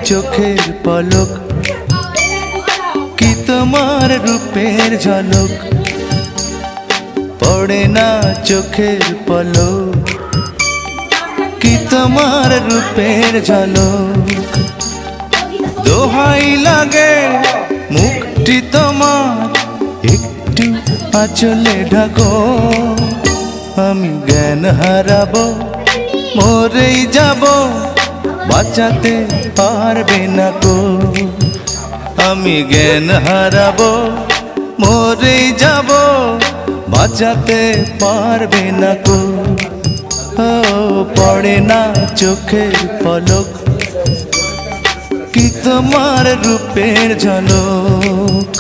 চোখের পলক, কি তোমার রূপের ঝলক, পড়ে না চোখের পলক, কি তোমার রূপের ঝলক। দোহাই লাগে মুখটি তোমার, একটু আঁচলে ঢাকো, আমি জ্ঞান হারাবো, মরেই যাব, বাঁচাতে পারবে না কো। আমি জ্ঞান হারাবো, মরেই যাব, বাঁচাতে পারবে না কো। ও পড়ে না চোখের পলক, কি তোমার রূপের ঝলক।